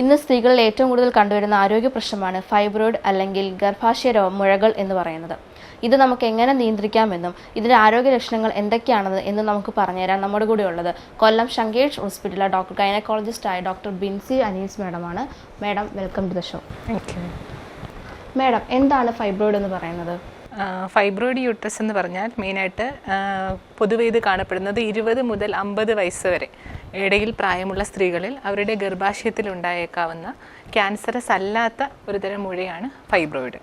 ഇന്ന് സ്ത്രീകളിൽ ഏറ്റവും കൂടുതൽ കണ്ടുവരുന്ന ആരോഗ്യ പ്രശ്നമാണ് ഫൈബ്രോയിഡ് അല്ലെങ്കിൽ ഗർഭാശയ മുഴകൾ എന്ന് പറയുന്നത്. ഇത് നമുക്ക് എങ്ങനെ നിയന്ത്രിക്കാമെന്നും ഇതിന്റെ ആരോഗ്യ ലക്ഷണങ്ങൾ എന്തൊക്കെയാണെന്ന് എന്ന് നമുക്ക് പറഞ്ഞുതരാൻ നമ്മുടെ കൂടെ ഉള്ളത് കൊല്ലം ശങ്കേഷ് ഹോസ്പിറ്റലിലെ ഡോക്ടർ ഗൈനക്കോളജിസ്റ്റായ ഡോക്ടർ ബിൻസി അനീസ് മാഡമാണ്. Madam, welcome to the show. Madam, എന്താണ് ഫൈബ്രോയിഡ് എന്ന് പറയുന്നത്? ഫൈബ്രോയിഡ് യൂട്രസ് എന്ന് പറഞ്ഞാൽ മെയിനായിട്ട് പൊതുവെ ഇത് കാണപ്പെടുന്നത് 20 മുതൽ 50 വയസ്സ് വരെ ഇടയിൽ പ്രായമുള്ള സ്ത്രീകളിൽ അവരുടെ ഗർഭാശയത്തിൽ ഉണ്ടായേക്കാവുന്ന ക്യാൻസറസ് അല്ലാത്ത ഒരുതരം മുഴയാണ് ഫൈബ്രോയിഡ്.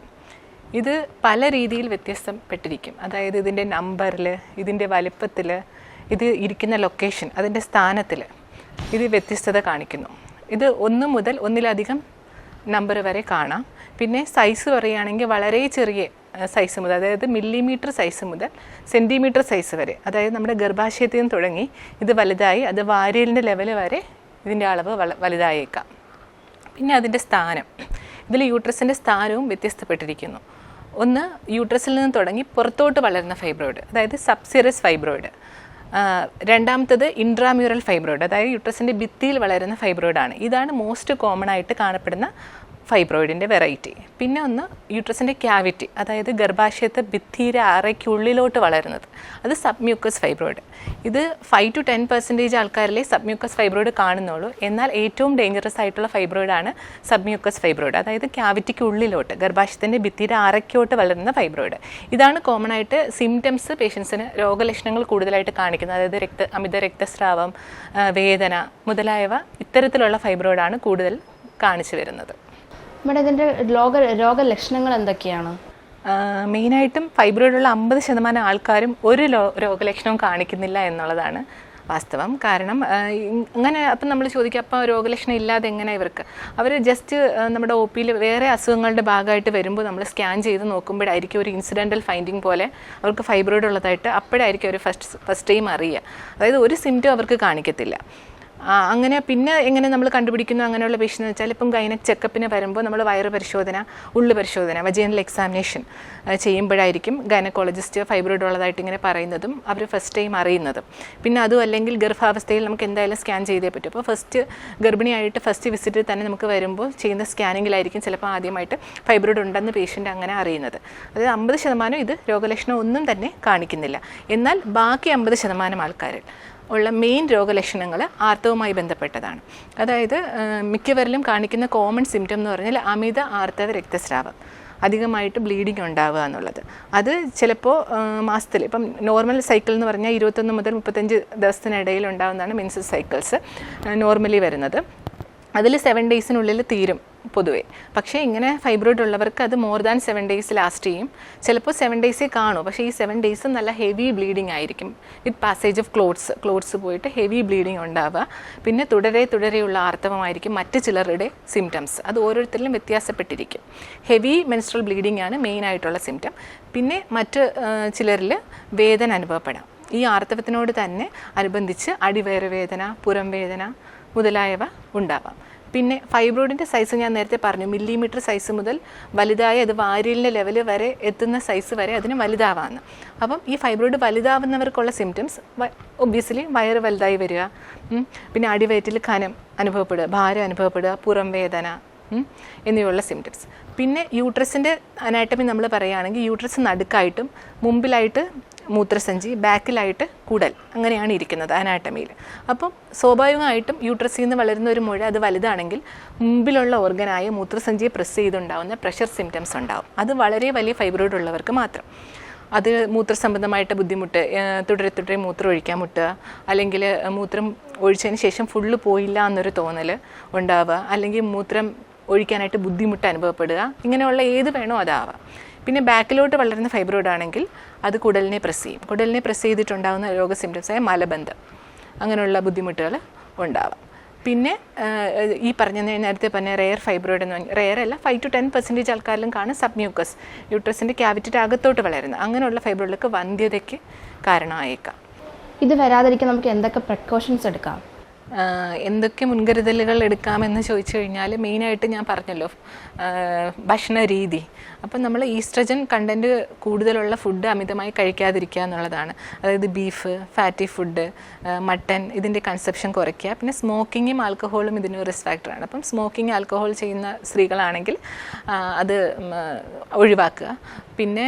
ഇത് പല രീതിയിൽ വ്യത്യസ്തപ്പെട്ടിരിക്കും. അതായത് ഇതിൻ്റെ നമ്പറിൽ, ഇതിൻ്റെ വലിപ്പത്തിൽ, ഇത് ഇരിക്കുന്ന ലൊക്കേഷൻ, അതിൻ്റെ സ്ഥാനത്തിൽ ഇത് വ്യത്യസ്തത കാണിക്കുന്നു. ഇത് 1 മുതൽ 1-ലധികം നമ്പർ വരെ കാണാം. പിന്നെ സൈസ് പറയുകയാണെങ്കിൽ വളരെ ചെറിയ സൈസ് മുതൽ, അതായത് മില്ലിമീറ്റർ സൈസ് മുതൽ സെൻറ്റിമീറ്റർ സൈസ് വരെ, അതായത് നമ്മുടെ ഗർഭാശയത്തിൽ നിന്ന് തുടങ്ങി ഇത് വലുതായി അത് വാരിയലിൻ്റെ ലെവൽ വരെ ഇതിൻ്റെ അളവ് വലുതായേക്കാം. പിന്നെ അതിൻ്റെ സ്ഥാനം, ഇതിൽ യൂട്രസിൻ്റെ സ്ഥാനവും വ്യത്യസ്തപ്പെട്ടിരിക്കുന്നു. ഒന്ന്, യൂട്രസിൽ നിന്ന് തുടങ്ങി പുറത്തോട്ട് വളരുന്ന ഫൈബ്രോയിഡ്, അതായത് സബ്സിറസ് ഫൈബ്രോയിഡ്. രണ്ടാമത്തത് ഇൻട്രാമ്യൂറൽ ഫൈബ്രോയിഡ്, അതായത് യൂട്രസിൻ്റെ ഭിത്തിയിൽ വളരുന്ന ഫൈബ്രോയിഡാണ്. ഇതാണ് മോസ്റ്റ് കോമൺ ആയിട്ട് കാണപ്പെടുന്ന ഫൈബ്രോയിഡിൻ്റെ വെറൈറ്റി. പിന്നെ ഒന്ന് യൂട്രസിൻ്റെ ക്യാവിറ്റി, അതായത് ഗർഭാശയത്തെ ഭിത്തിയുടെ അറയ്ക്കുള്ളിലോട്ട് വളരുന്നത്, അത് സബ്മ്യൂക്കസ് ഫൈബ്രോയിഡ്. ഇത് 5 to 10% ആൾക്കാരിലെ സബ്മ്യൂക്കസ് ഫൈബ്രോയിഡ് കാണുന്നുള്ളൂ. എന്നാൽ ഏറ്റവും ഡേഞ്ചറസ് ആയിട്ടുള്ള ഫൈബ്രോയിഡാണ് സബ്മ്യൂക്കസ് ഫൈബ്രോയിഡ്, അതായത് ക്യാവിറ്റിക്ക് ഉള്ളിലോട്ട് ഗർഭാശയത്തിൻ്റെ ഭിത്തിയുടെ അറയ്ക്കോട്ട് വളരുന്ന ഫൈബ്രോയിഡ്. ഇതാണ് കോമൺ ആയിട്ട് സിംറ്റംസ് പേഷ്യൻസിന് രോഗലക്ഷണങ്ങൾ കൂടുതലായിട്ട് കാണിക്കുന്നത്. അതായത് അമിത രക്തസ്രാവം, വേദന മുതലായവ ഇത്തരത്തിലുള്ള ഫൈബ്രോയിഡാണ് കൂടുതൽ കാണിച്ചു വരുന്നത്. നമ്മുടെ ഇതിൻ്റെ രോഗലക്ഷണങ്ങൾ എന്തൊക്കെയാണ്? മെയിനായിട്ടും ഫൈബ്രോയിഡുള്ള 50% ആൾക്കാരും ഒരു രോഗലക്ഷണവും കാണിക്കുന്നില്ല എന്നുള്ളതാണ് വാസ്തവം. കാരണം അങ്ങനെ അപ്പം നമ്മൾ ചോദിക്കുക, അപ്പോൾ രോഗലക്ഷണം ഇല്ലാതെ എങ്ങനെ ഇവർക്ക്? അവർ ജസ്റ്റ് നമ്മുടെ ഒ പിയിൽ വേറെ അസുഖങ്ങളുടെ ഭാഗമായിട്ട് വരുമ്പോൾ നമ്മൾ സ്കാൻ ചെയ്ത് നോക്കുമ്പോഴായിരിക്കും ഒരു ഇൻസിഡൻ്റൽ ഫൈൻഡിങ് പോലെ അവർക്ക് ഫൈബ്രോയിഡ് ഉള്ളതായിട്ട് അപ്പോഴായിരിക്കും അവർ ഫസ്റ്റ് ടൈം അറിയുക. അതായത് ഒരു സിംറ്റം അവർക്ക് കാണിക്കത്തില്ല. അങ്ങനെ പിന്നെ എങ്ങനെ നമ്മൾ കണ്ടുപിടിക്കുന്നു അങ്ങനെയുള്ള പേഷ്യൻ്റ് എന്ന് വെച്ചാൽ, ഇപ്പം ഗൈനക് ചെക്കപ്പിന് വരുമ്പോൾ നമ്മൾ വയറ് പരിശോധന, ഉള്ളു പരിശോധന, വജൈനൽ എക്സാമിനേഷൻ ചെയ്യുമ്പോഴായിരിക്കും ഗൈനക്കോളജിസ്റ്റ് ഫൈബ്രോയിഡ് ഉള്ളതായിട്ട് ഇങ്ങനെ പറയുന്നതും അവർ ഫസ്റ്റ് ടൈം അറിയുന്നതും. പിന്നെ അതും അല്ലെങ്കിൽ ഗർഭാവസ്ഥയിൽ നമുക്ക് എന്തായാലും സ്കാൻ ചെയ്തേ പറ്റും. അപ്പോൾ ഫസ്റ്റ് ഗർഭിണിയായിട്ട് ഫസ്റ്റ് വിസിറ്റിൽ തന്നെ നമുക്ക് വരുമ്പോൾ ചെയ്യുന്ന സ്കാനിങ്ങിലായിരിക്കും ചിലപ്പോൾ ആദ്യമായിട്ട് ഫൈബ്രോയിഡ് ഉണ്ടെന്ന് പേഷ്യൻ്റ് അങ്ങനെ അറിയുന്നത്. അതായത് 50% ഇത് രോഗലക്ഷണം ഒന്നും തന്നെ കാണിക്കുന്നില്ല. എന്നാൽ ബാക്കി 50% ആൾക്കാരിൽ ഉള്ള മെയിൻ രോഗലക്ഷണങ്ങൾ ആർത്തവവുമായി ബന്ധപ്പെട്ടതാണ്. അതായത് മിക്കവരിലും കാണിക്കുന്ന കോമൺ സിംറ്റം എന്ന് പറഞ്ഞാൽ അമിത ആർത്തവ രക്തസ്രാവം, അധികമായിട്ട് ബ്ലീഡിങ് ഉണ്ടാവുക എന്നുള്ളത്. അത് ചിലപ്പോൾ മാസത്തിൽ, ഇപ്പം നോർമൽ സൈക്കിൾ എന്ന് പറഞ്ഞാൽ 21 മുതൽ 35 ദിവസത്തിനിടയിൽ ഉണ്ടാകുന്നതാണ് മെൻസസ് സൈക്കിൾസ് നോർമലി വരുന്നത്. അതിൽ 7 ഡേയ്സിനുള്ളിൽ തീരും പൊതുവേ. പക്ഷേ ഇങ്ങനെ ഫൈബ്രോയിഡ് ഉള്ളവർക്ക് അത് മോർ ദാൻ 7 ഡേയ്സ് ലാസ്റ്റ് ചെയ്യും. ചിലപ്പോൾ 7 ഡേയ്സേ കാണൂ, പക്ഷേ ഈ 7 ഡേയ്സ് നല്ല ഹെവി ബ്ലീഡിങ് ആയിരിക്കും. വിത്ത് പാസേജ് ഓഫ് ക്ലോട്ട്സ് പോയിട്ട് ഹെവി ബ്ലീഡിങ് ഉണ്ടാവുക. പിന്നെ തുടരെയുള്ള ആർത്തവമായിരിക്കും മറ്റ് ചിലരുടെ സിംറ്റംസ്. അത് ഓരോരുത്തരിലും വ്യത്യാസപ്പെട്ടിരിക്കും. ഹെവി മെൻസ്ട്രൽ ബ്ലീഡിംഗ് ആണ് മെയിൻ ആയിട്ടുള്ള സിംറ്റം. പിന്നെ മറ്റ് ചിലരിൽ വേദന അനുഭവപ്പെടാം. ഈ ആർത്തവത്തിനോട് തന്നെ അനുബന്ധിച്ച് അടിവയറ് വേദന, പുറം വേദന മുതലായവ ഉണ്ടാവാം. പിന്നെ ഫൈബ്രോയിഡിൻ്റെ സൈസ് ഞാൻ നേരത്തെ പറഞ്ഞു, മില്ലിമീറ്റർ സൈസ് മുതൽ വലുതായി അത് വാരിയലിൻ്റെ ലെവൽ വരെ എത്തുന്ന സൈസ് വരെ അതിന് വലുതാവാമെന്ന്. അപ്പം ഈ ഫൈബ്രോയിഡ് വലുതാവുന്നവർക്കുള്ള സിംറ്റംസ് ഒബ്വിയസ്ലി വയറ് വലുതായി വരിക, പിന്നെ അടിവയറ്റിൽ കനം അനുഭവപ്പെടുക, ഭാരം അനുഭവപ്പെടുക, പുറം വേദന എന്നിവയുള്ള സിംറ്റംസ്. പിന്നെ യൂട്രസിൻ്റെ അനാറ്റമി നമ്മൾ പറയുകയാണെങ്കിൽ യൂട്രസ് നടുക്കായിട്ടും മുമ്പിലായിട്ട് മൂത്രസഞ്ചി, ബാക്കിലായിട്ട് കുടൽ, അങ്ങനെയാണ് ഇരിക്കുന്നത് അനാറ്റമിയിൽ. അപ്പം സ്വാഭാവികമായിട്ടും യൂട്രസിൽ നിന്ന് വളരുന്ന ഒരു മുഴ അത് വലുതാണെങ്കിൽ മുമ്പിലുള്ള ഓർഗനായ മൂത്രസഞ്ചിയെ പ്രസ് ചെയ്തുണ്ടാകുന്ന പ്രഷർ സിംറ്റംസ് ഉണ്ടാകും. അത് വളരെ വലിയ ഫൈബ്രോയിഡ് ഉള്ളവർക്ക് മാത്രം. അത് മൂത്രസംബന്ധമായിട്ട് ബുദ്ധിമുട്ട്, തുടരെ മൂത്രം ഒഴിക്കാൻ മുട്ടുക, അല്ലെങ്കിൽ മൂത്രം ഒഴിച്ചതിന് ശേഷം ഫുള്ള് പോയില്ല എന്നൊരു തോന്നൽ ഉണ്ടാവുക, അല്ലെങ്കിൽ മൂത്രം ഒഴിക്കാനായിട്ട് ബുദ്ധിമുട്ട് അനുഭവപ്പെടുക, ഇങ്ങനെയുള്ള ഏത് വേണോ അതാവാം. പിന്നെ ബാക്കിലോട്ട് വളരുന്ന ഫൈബ്രോയിഡ് ആണെങ്കിൽ അത് കുടലിനെ പ്രസ് ചെയ്യും. കുടലിനെ പ്രസ് ചെയ്തിട്ടുണ്ടാകുന്ന രോഗ സിംറ്റംസായ മലബന്ധം, അങ്ങനെയുള്ള ബുദ്ധിമുട്ടുകൾ ഉണ്ടാവാം. പിന്നെ ഈ പറഞ്ഞ നേരത്തെ പറഞ്ഞ റെയർ ഫൈബ്രോയിഡ് എന്ന് പറഞ്ഞാൽ, റെയർ അല്ല, 5 to 10% ആൾക്കാരിലും കാണും സബ്മ്യൂക്കസ്, യൂട്രസിൻ്റെ ക്യാവിറ്റിയുടെ അകത്തോട്ട് വളരുന്ന അങ്ങനെയുള്ള ഫൈബ്രോയിഡുകൾക്ക് വന്ധ്യതയ്ക്ക് കാരണമായേക്കാം. ഇത് വരാതിരിക്കാൻ നമുക്ക് എന്തൊക്കെ പ്രിക്കോഷൻസ് എടുക്കാം? എന്തൊക്കെ മുൻകരുതലുകൾ എടുക്കാമെന്ന് ചോദിച്ചു കഴിഞ്ഞാൽ മെയിനായിട്ട് ഞാൻ പറഞ്ഞല്ലോ ഭക്ഷണ രീതി. അപ്പം നമ്മൾ ഈസ്ട്രജൻ കണ്ടൻറ്റ് കൂടുതലുള്ള ഫുഡ് അമിതമായി കഴിക്കാതിരിക്കുക എന്നുള്ളതാണ്. അതായത് ബീഫ്, ഫാറ്റി ഫുഡ്, മട്ടൻ, ഇതിൻ്റെ കൺസപ്ഷൻ കുറയ്ക്കുക. പിന്നെ സ്മോക്കിങ്ങും ആൽക്കഹോളും ഇതിന് റിസ്ക് ഫാക്ടറാണ്. അപ്പം സ്മോക്കിങ്, ആൽക്കഹോൾ ചെയ്യുന്ന സ്ത്രീകളാണെങ്കിൽ അത് ഒഴിവാക്കുക. പിന്നെ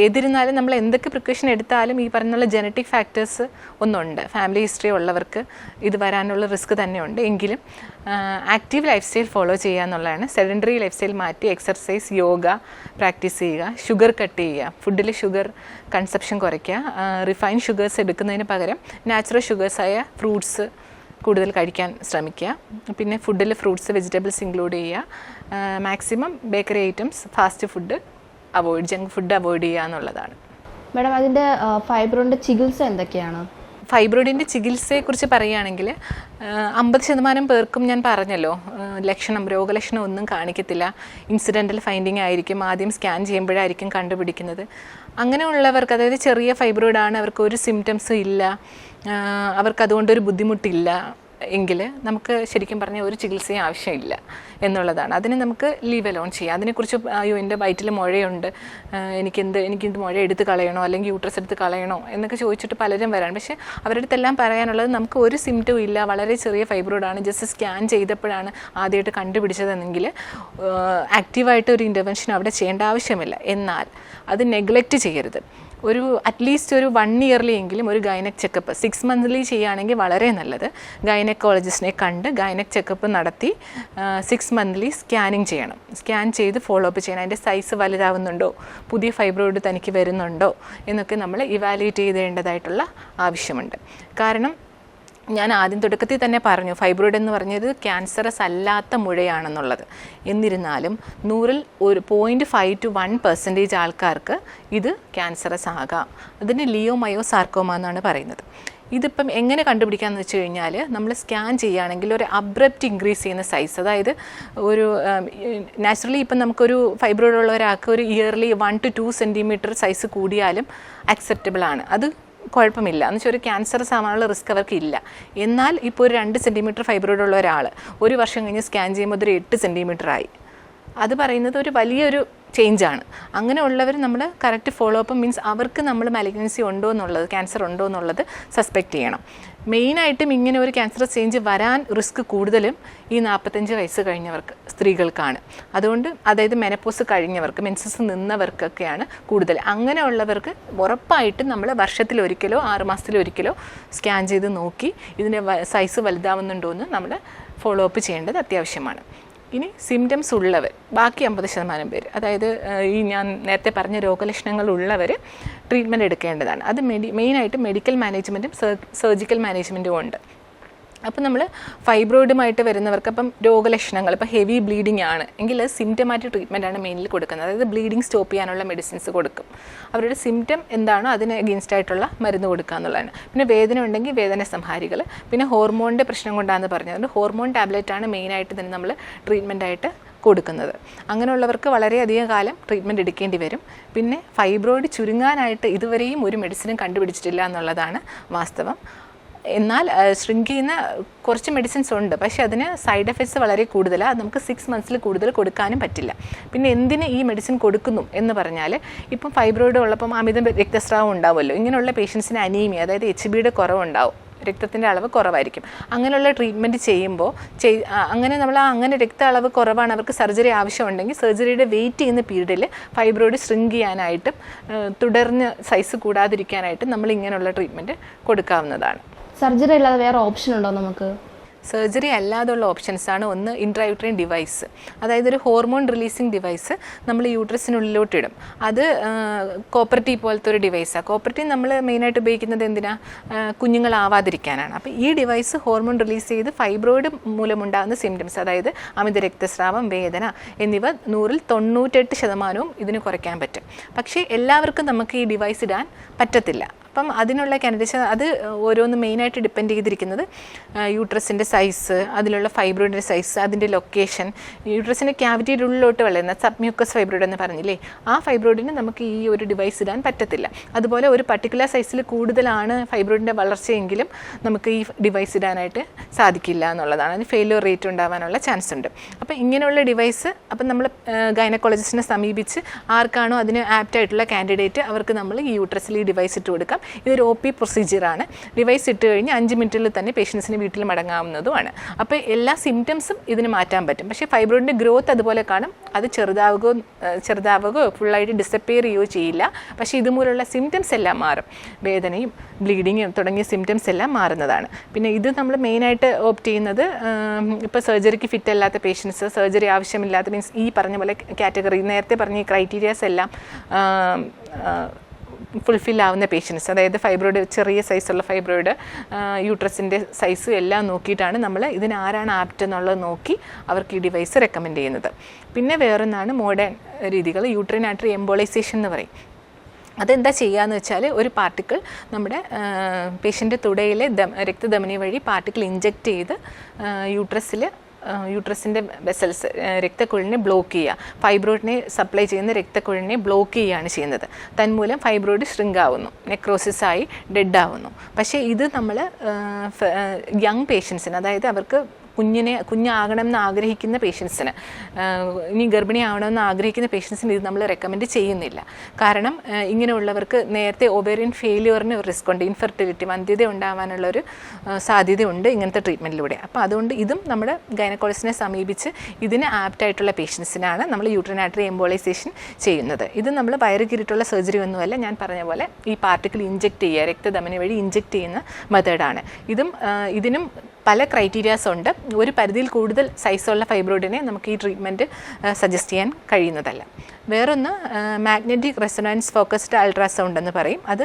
ഏതിരുന്നാലും നമ്മൾ എന്തൊക്കെ പ്രിക്കോഷൻ എടുത്താലും ഈ പറഞ്ഞുള്ള ജനറ്റിക് ഫാക്ടേഴ്സ് ഒന്നുണ്ട്. ഫാമിലി ഹിസ്റ്ററി ഉള്ളവർക്ക് ഇത് വരാനുള്ള റിസ്ക് തന്നെയുണ്ട്. എങ്കിലും ആക്റ്റീവ് ലൈഫ് സ്റ്റൈൽ ഫോളോ ചെയ്യുക എന്നുള്ളതാണ്. സെഡൻറ്ററി ലൈഫ് സ്റ്റൈൽ മാറ്റി എക്സർസൈസ്, യോഗ പ്രാക്ടീസ് ചെയ്യുക. ഷുഗർ കട്ട് ചെയ്യുക, ഫുഡിൽ ഷുഗർ കൺസപ്ഷൻ കുറയ്ക്കുക. റിഫൈൻ ഷുഗേഴ്സ് എടുക്കുന്നതിന് പകരം നാച്ചുറൽ ഷുഗേഴ്സായ ഫ്രൂട്ട്സ് കൂടുതൽ കഴിക്കാൻ ശ്രമിക്കുക. പിന്നെ ഫുഡിൽ ഫ്രൂട്ട്സ്, വെജിറ്റബിൾസ് ഇൻക്ലൂഡ് ചെയ്യുക. Maximum bakery items, fast food avoid, junk food avoid ചെയ്യുക എന്നുള്ളതാണ്. മാഡം, അതിൻ്റെ ഫൈബ്രോയിഡിൻ്റെ ചികിത്സ എന്തൊക്കെയാണ്? ഫൈബ്രോയിഡിൻ്റെ ചികിത്സയെക്കുറിച്ച് പറയുകയാണെങ്കിൽ 50% പേർക്കും ഞാൻ പറഞ്ഞല്ലോ രോഗലക്ഷണം ഒന്നും കാണിക്കത്തില്ല. ഇൻസിഡൻ്റൽ ഫൈൻഡിങ് ആയിരിക്കും, ആദ്യം സ്കാൻ ചെയ്യുമ്പോഴായിരിക്കും കണ്ടുപിടിക്കുന്നത്. അങ്ങനെയുള്ളവർക്ക്, അതായത് ചെറിയ ഫൈബ്രോയിഡാണ്, അവർക്ക് ഒരു സിംറ്റംസും ഇല്ല, അവർക്കതുകൊണ്ടൊരു ബുദ്ധിമുട്ടില്ല എങ്കിൽ നമുക്ക് ശരിക്കും പറഞ്ഞാൽ ഒരു ചികിത്സയും ആവശ്യമില്ല എന്നുള്ളതാണ്. അതിന് നമുക്ക് ലീവ് അലോൺ ചെയ്യാം. അതിനെക്കുറിച്ച് അയ്യോ എൻ്റെ വയറ്റിൽ മുഴയുണ്ട്, എനിക്കിത് മുഴ എടുത്ത് കളയണോ അല്ലെങ്കിൽ യൂട്രസ് എടുത്ത് കളയണോ എന്നൊക്കെ ചോദിച്ചിട്ട് പലരും വരാണ്. പക്ഷേ അവരുടെ അടുത്തെല്ലാം പറയാനുള്ളത് നമുക്ക് ഒരു സിംറ്റവും ഇല്ല, വളരെ ചെറിയ ഫൈബ്രോയിഡാണ്, ജസ്റ്റ് സ്കാൻ ചെയ്തപ്പോഴാണ് ആദ്യമായിട്ട് കണ്ടുപിടിച്ചതെങ്കിൽ ആക്റ്റീവായിട്ട് ഒരു ഇൻ്റർവെൻഷൻ അവിടെ ചെയ്യേണ്ട ആവശ്യമില്ല. എന്നാൽ അത് നെഗ്ലക്റ്റ് ചെയ്യരുത്. അറ്റ്ലീസ്റ്റ് ഒരു 1 ഇയർലി എങ്കിലും ഒരു ഗൈനക് ചെക്കപ്പ് 6 മന്ത്ലി ചെയ്യുകയാണെങ്കിൽ വളരെ നല്ലത്. ഗൈനക്കോളജിസ്റ്റിനെ കണ്ട് ഗൈനക് ചെക്കപ്പ് നടത്തി 6 മന്ത്ലി സ്കാനിങ് ചെയ്യണം. സ്കാൻ ചെയ്ത് ഫോളോ അപ്പ് ചെയ്യണം. അതിൻ്റെ സൈസ് വലുതാവുന്നുണ്ടോ, പുതിയ ഫൈബ്രോയിഡ് തനിക്ക് വരുന്നുണ്ടോ എന്നൊക്കെ നമ്മൾ ഇവാലുവേറ്റ് ചെയ്തേണ്ടതായിട്ടുള്ള ആവശ്യമുണ്ട്. കാരണം ഞാൻ ആദ്യം തുടക്കത്തിൽ തന്നെ പറഞ്ഞു, ഫൈബ്രോയിഡ് എന്ന് പറഞ്ഞത് ക്യാൻസറസ് അല്ലാത്ത മുഴയാണെന്നുള്ളത്. എന്നിരുന്നാലും 100-ൽ 0.5 to 1% ആൾക്കാർക്ക് ഇത് ക്യാൻസറസ് ആകാം. അതിന് ലിയോമയോസാർക്കോമ എന്നാണ് പറയുന്നത്. ഇതിപ്പം എങ്ങനെ കണ്ടുപിടിക്കാമെന്ന് വെച്ച് കഴിഞ്ഞാൽ, നമ്മൾ സ്കാൻ ചെയ്യുകയാണെങ്കിൽ ഒരു അബ്രപ്റ്റ് ഇൻക്രീസ് ചെയ്യുന്ന സൈസ്, അതായത് ഒരു നാച്ചുറലി ഇപ്പം നമുക്കൊരു ഫൈബ്രോയിഡ് ഉള്ള ഒരാൾക്ക് ഒരു ഇയർലി 1 to 2 സെൻറ്റിമീറ്റർ സൈസ് കൂടിയാലും അക്സെപ്റ്റബിൾ ആണ്. അത് കുഴപ്പമില്ല, എന്ന് വെച്ചാൽ ഒരു ക്യാൻസറസ് ആവാനുള്ള റിസ്ക് അവർക്ക് ഇല്ല. എന്നാൽ ഇപ്പോൾ ഒരു 2 സെൻറ്റിമീറ്റർ ഫൈബ്രോയിഡ് ഉള്ള ഒരാൾ 1 വർഷം കഴിഞ്ഞ് സ്കാൻ ചെയ്യുമ്പോൾ അതൊരു 8 സെൻറ്റിമീറ്റർ ആയി. അത് പറയുന്നത് ഒരു വലിയൊരു ചേഞ്ചാണ്. അങ്ങനെയുള്ളവർ നമ്മൾ കറക്റ്റ് ഫോളോ അപ്പ് മീൻസ് അവർക്ക് നമ്മൾ മാലിഗ്നൻസി ഉണ്ടോ എന്നുള്ളത്, ക്യാൻസർ ഉണ്ടോ എന്നുള്ളത് സസ്പെക്റ്റ് ചെയ്യണം. മെയിനായിട്ടും ഇങ്ങനെ ഒരു ക്യാൻസർ ചേഞ്ച് വരാൻ റിസ്ക് കൂടുതലും ഈ 45 വയസ്സ് കഴിഞ്ഞവർക്ക്, സ്ത്രീകൾക്കാണ്. അതുകൊണ്ട് അതായത് മെനപ്പോസ് കഴിഞ്ഞവർക്ക്, മെൻസസ് നിന്നവർക്കൊക്കെയാണ് കൂടുതൽ. അങ്ങനെയുള്ളവർക്ക് ഉറപ്പായിട്ടും നമ്മൾ വർഷത്തിലൊരിക്കലോ 6 മാസത്തിലൊരിക്കലോ സ്കാൻ ചെയ്ത് നോക്കി ഇതിൻ്റെ സൈസ് വലുതാവുന്നുണ്ടോ എന്ന് നമ്മൾ ഫോളോ അപ്പ് ചെയ്യേണ്ടത് അത്യാവശ്യമാണ്. ഇനി സിംറ്റംസ് ഉള്ളവർ, ബാക്കി 50% പേര്, അതായത് ഈ ഞാൻ നേരത്തെ പറഞ്ഞ രോഗലക്ഷണങ്ങൾ ഉള്ളവർ ട്രീറ്റ്മെൻറ്റ് എടുക്കേണ്ടതാണ്. അത് മെയിനായിട്ട് മെഡിക്കൽ മാനേജ്മെൻറ്റും സർജിക്കൽ മാനേജ്മെൻറ്റും ഉണ്ട്. അപ്പം നമ്മൾ ഫൈബ്രോയിഡുമായിട്ട് വരുന്നവർക്ക് അപ്പം രോഗലക്ഷണങ്ങൾ, ഇപ്പോൾ ഹെവി ബ്ലീഡിംഗ് ആണ് എങ്കിൽ സിംറ്റമാറ്റിക് ട്രീറ്റ്മെൻറ്റാണ് മെയിൻലി കൊടുക്കുന്നത്. അതായത് ബ്ലീഡിങ് സ്റ്റോപ്പ് ചെയ്യാനുള്ള മെഡിസിൻസ് കൊടുക്കും. അവരുടെ സിംറ്റം എന്താണോ അതിന് അഗെയിൻസ്റ്റ് ആയിട്ടുള്ള മരുന്ന് കൊടുക്കുക എന്നുള്ളതാണ്. പിന്നെ വേദന ഉണ്ടെങ്കിൽ വേദന സംഹാരികൾ, പിന്നെ ഹോർമോണിൻ്റെ പ്രശ്നം കൊണ്ടാണെന്ന് പറഞ്ഞത് ഹോർമോൺ ടാബ്ലറ്റാണ് മെയിനായിട്ട് തന്നെ നമ്മൾ ട്രീറ്റ്മെൻറ്റായിട്ട് കൊടുക്കുന്നത്. അങ്ങനെയുള്ളവർക്ക് വളരെയധികം കാലം ട്രീറ്റ്മെൻറ്റ് എടുക്കേണ്ടി വരും. പിന്നെ ഫൈബ്രോയിഡ് ചുരുങ്ങാനായിട്ട് ഇതുവരെയും ഒരു മെഡിസിനും കണ്ടുപിടിച്ചിട്ടില്ല എന്നുള്ളതാണ് വാസ്തവം. എന്നാൽ ഷ്രിങ്ക് ചെയ്യുന്ന കുറച്ച് മെഡിസിൻസ് ഉണ്ട്, പക്ഷേ അതിന് സൈഡ് എഫക്ട്സ് വളരെ കൂടുതലാണ്. അത് നമുക്ക് 6 മന്ത്സിൽ കൂടുതൽ കൊടുക്കാനും പറ്റില്ല. പിന്നെ എന്തിന് ഈ മെഡിസിൻ കൊടുക്കുന്നു എന്ന് പറഞ്ഞാൽ, ഇപ്പം ഫൈബ്രോയിഡ് ഉള്ളപ്പം അമിത രക്തസ്രാവം ഉണ്ടാവുമല്ലോ. ഇങ്ങനെയുള്ള പേഷ്യൻസിന് അനീമിയ, അതായത് HBയുടെ കുറവുണ്ടാവും, രക്തത്തിൻ്റെ അളവ് കുറവായിരിക്കും. അങ്ങനെയുള്ള ട്രീറ്റ്മെൻറ്റ് ചെയ്യുമ്പോൾ അങ്ങനെ രക്ത അളവ് കുറവാണ്, അവർക്ക് സർജറി ആവശ്യമുണ്ടെങ്കിൽ സർജറിയുടെ വെയിറ്റ് ചെയ്യുന്ന പീരീഡിൽ ഫൈബ്രോയിഡ് ഷ്രിങ്ക് ചെയ്യാനായിട്ടും തുടർന്ന് സൈസ് കൂടാതിരിക്കാനായിട്ടും നമ്മൾ ഇങ്ങനെയുള്ള ട്രീറ്റ്മെൻറ്റ് കൊടുക്കാവുന്നതാണ്. സർജറി അല്ലാതെ വേറെ ഓപ്ഷൻ ഉണ്ടോ നമുക്ക്? സർജറി അല്ലാതുള്ള ഓപ്ഷൻസാണ് ഒന്ന് ഇൻട്രായൂട്രൈൻ ഡിവൈസ്, അതായത് ഒരു ഹോർമോൺ റിലീസിങ് ഡിവൈസ് നമ്മൾ യൂട്രസിനുള്ളിലോട്ടിടും. അത് കോപ്പർട്ടി പോലത്തെ ഒരു ഡിവൈസാണ്. കോപ്പർട്ടി നമ്മൾ മെയിനായിട്ട് ഉപയോഗിക്കുന്നത് എന്തിനാണ്? കുഞ്ഞുങ്ങളാവാതിരിക്കാനാണ്. അപ്പോൾ ഈ ഡിവൈസ് ഹോർമോൺ റിലീസ് ചെയ്ത് ഫൈബ്രോയിഡ് മൂലമുണ്ടാകുന്ന സിംറ്റംസ്, അതായത് അമിത രക്തസ്രാവം, വേദന എന്നിവ 100-ൽ 98% ഇതിന് കുറയ്ക്കാൻ പറ്റും. പക്ഷേ എല്ലാവർക്കും നമുക്ക് ഈ ഡിവൈസ് ഇടാൻ പറ്റത്തില്ല. അപ്പം അതിനുള്ള കാൻഡിഡേറ്റ്സ് അത് ഓരോന്ന് മെയിനായിട്ട് ഡിപ്പെൻഡ് ചെയ്തിരിക്കുന്നത് യൂട്രസിൻ്റെ സൈസ്, അതിലുള്ള ഫൈബ്രോയിഡിൻ്റെ സൈസ്, അതിൻ്റെ ലൊക്കേഷൻ, യൂട്രസിൻ്റെ ക്യാവിറ്റിയുടെ ഉള്ളിലോട്ട് വളരുന്ന സബ്മ്യൂക്കസ് ഫൈബ്രോയിഡ് എന്ന് പറഞ്ഞില്ലേ, ആ ഫൈബ്രോയിഡിന് നമുക്ക് ഈ ഒരു ഡിവൈസ് ഇടാൻ പറ്റത്തില്ല. അതുപോലെ ഒരു പർട്ടിക്കുലർ സൈസിൽ കൂടുതലാണ് ഫൈബ്രോയിഡിൻ്റെ വളർച്ചയെങ്കിലും നമുക്ക് ഈ ഡിവൈസ് ഇടാനായിട്ട് സാധിക്കില്ല എന്നുള്ളതാണ്. അതിന് ഫെയിലിയർ റേറ്റ് ഉണ്ടാവാനുള്ള ചാൻസ് ഉണ്ട്. അപ്പോൾ ഇങ്ങനെയുള്ള ഡിവൈസ് അപ്പം നമ്മൾ ഗൈനക്കോളജിസ്റ്റിനെ സമീപിച്ച് ആർക്കാണോ അതിന് ആപ്റ്റായിട്ടുള്ള കാൻഡിഡേറ്റ് അവർക്ക് നമ്മൾ ഈ യൂട്രസിൽ ഈ ഡിവൈസ് ഇട്ട് കൊടുക്കാം. ഇതൊരു OP പ്രൊസീജിയറാണ്. ഡിവൈസ് ഇട്ട് കഴിഞ്ഞ് 5 മിനിറ്റിൽ തന്നെ പേഷ്യൻസിന് വീട്ടിൽ മടങ്ങാവുന്നതുമാണ്. അപ്പോൾ എല്ലാ സിംറ്റംസും ഇതിന് മാറ്റാൻ പറ്റും. പക്ഷേ ഫൈബ്രോയിഡിൻ്റെ ഗ്രോത്ത് അതുപോലെ കാണും. അത് ചെറുതാവുകയോ ഫുള്ളായിട്ട് ഡിസപ്പിയർ ചെയ്യുകയോ ചെയ്യില്ല. പക്ഷേ ഇതുമൂലമുള്ള സിംറ്റംസ് എല്ലാം മാറും. വേദനയും ബ്ലീഡിങ്ങും തുടങ്ങിയ സിംറ്റംസ് എല്ലാം മാറുന്നതാണ്. പിന്നെ ഇത് നമ്മൾ മെയിനായിട്ട് ഓപ്റ്റ് ചെയ്യുന്നത് ഇപ്പോൾ സർജറിക്ക് ഫിറ്റ് അല്ലാത്ത പേഷ്യൻസ്, സർജറി ആവശ്യമില്ലാത്ത മീൻസ് ഈ പറഞ്ഞ പോലെ കാറ്റഗറി നേരത്തെ പറഞ്ഞ ഈ ക്രൈറ്റീരിയാസ് എല്ലാം ഫുൾഫിൽ ആവുന്ന പേഷ്യൻസ്, അതായത് ഫൈബ്രോയിഡ് ചെറിയ സൈസുള്ള ഫൈബ്രോയിഡ്, യൂട്രസിൻ്റെ സൈസും എല്ലാം നോക്കിയിട്ടാണ് നമ്മൾ ഇതിന് ആരാണ് ആപ്റ്റ് എന്നുള്ളത് നോക്കി അവർക്ക് ഈ ഡിവൈസ് റെക്കമെൻഡ് ചെയ്യുന്നത്. പിന്നെ വേറൊന്നാണ് മോഡേൺ രീതികൾ, യൂട്രൈൻ ആർട്ടറി എംബോളൈസേഷൻ എന്ന് പറയും. അതെന്താ ചെയ്യുകയെന്ന് വെച്ചാൽ ഒരു പാർട്ടിക്കിൾ നമ്മുടെ പേഷ്യൻ്റെ തുടയിലെ രക്തധമനി വഴി പാർട്ടിക്കിൾ ഇഞ്ചെക്റ്റ് ചെയ്ത് യൂട്രസിൻ്റെ വെസൽസ് രക്തക്കുഴലിനെ ബ്ലോക്ക് ചെയ്യുക, ഫൈബ്രോയിഡിനെ സപ്ലൈ ചെയ്യുന്ന രക്തക്കുഴലിനെ ബ്ലോക്ക് ചെയ്യുകയാണ് ചെയ്യുന്നത്. തന്മൂലം ഫൈബ്രോയിഡ് ഷ്രിങ്ക് ആവുന്നു, നെക്രോസിസായി ഡെഡ് ആവുന്നു. പക്ഷേ ഇത് നമ്മൾ യങ് പേഷ്യൻസിന്, അതായത് അവർക്ക് കുഞ്ഞാകണം എന്ന് ആഗ്രഹിക്കുന്ന പേഷ്യൻസിന്, ഇനി ഗർഭിണി ആവണമെന്ന് ആഗ്രഹിക്കുന്ന പേഷ്യൻസിന് ഇത് നമ്മൾ റെക്കമെൻഡ് ചെയ്യുന്നില്ല. കാരണം ഇങ്ങനെയുള്ളവർക്ക് നേരത്തെ ഒവേറിയൻ ഫെയിലിയറിന് റിസ്ക് ഉണ്ട്, ഇൻഫെർട്ടിലിറ്റി വന്ധ്യത ഉണ്ടാകാനുള്ളൊരു സാധ്യതയുണ്ട് ഇങ്ങനത്തെ ട്രീറ്റ്മെൻറ്റിലൂടെ. അപ്പോൾ അതുകൊണ്ട് ഇതും നമ്മുടെ ഗൈനക്കോളജിസ്റ്റിനെ സമീപിച്ച് ഇതിന് ആപ്റ്റായിട്ടുള്ള പേഷ്യൻസിനാണ് നമ്മൾ യൂട്രൈൻ ആർട്ടറി എംബോളൈസേഷൻ ചെയ്യുന്നത്. ഇത് നമ്മൾ വയറ് കീറിയിട്ടുള്ള സർജറി ഒന്നുമല്ല, ഞാൻ പറഞ്ഞ പോലെ ഈ പാർട്ടിക്കിൾ ഇഞ്ചെക്റ്റ് ചെയ്യുക, രക്തധമനി വഴി ഇഞ്ചെക്റ്റ് ചെയ്യുന്ന മെത്തേഡാണ്. ഇതിനും പല ക്രൈറ്റീരിയാസ് ഉണ്ട്. ഒരു പരിധിയിൽ കൂടുതൽ സൈസുള്ള ഫൈബ്രോയിഡിനെ നമുക്ക് ഈ ട്രീറ്റ്മെൻറ്റ് സജസ്റ്റ് ചെയ്യാൻ കഴിയുന്നതല്ല. വേറൊന്ന് മാഗ്നറ്റിക് റെസൊണൻസ് ഫോക്കസ്ഡ് അൾട്രാസൗണ്ട് എന്ന് പറയും. അത്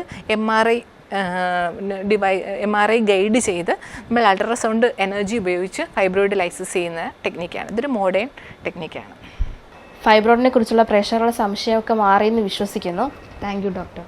MRI ഗൈഡ് ചെയ്ത് നമ്മൾ അൾട്രാസൗണ്ട് എനർജി ഉപയോഗിച്ച് ഫൈബ്രോയിഡ് ലൈസിസ് ചെയ്യുന്ന ടെക്നിക്കാണ്. ഇതൊരു മോഡേൺ ടെക്നിക്കാണ്. ഫൈബ്രോയിഡിനെ കുറിച്ചുള്ള പ്രേക്ഷകരുടെ സംശയമൊക്കെ മാറിയെന്ന് വിശ്വസിക്കുന്നു. Thank you doctor.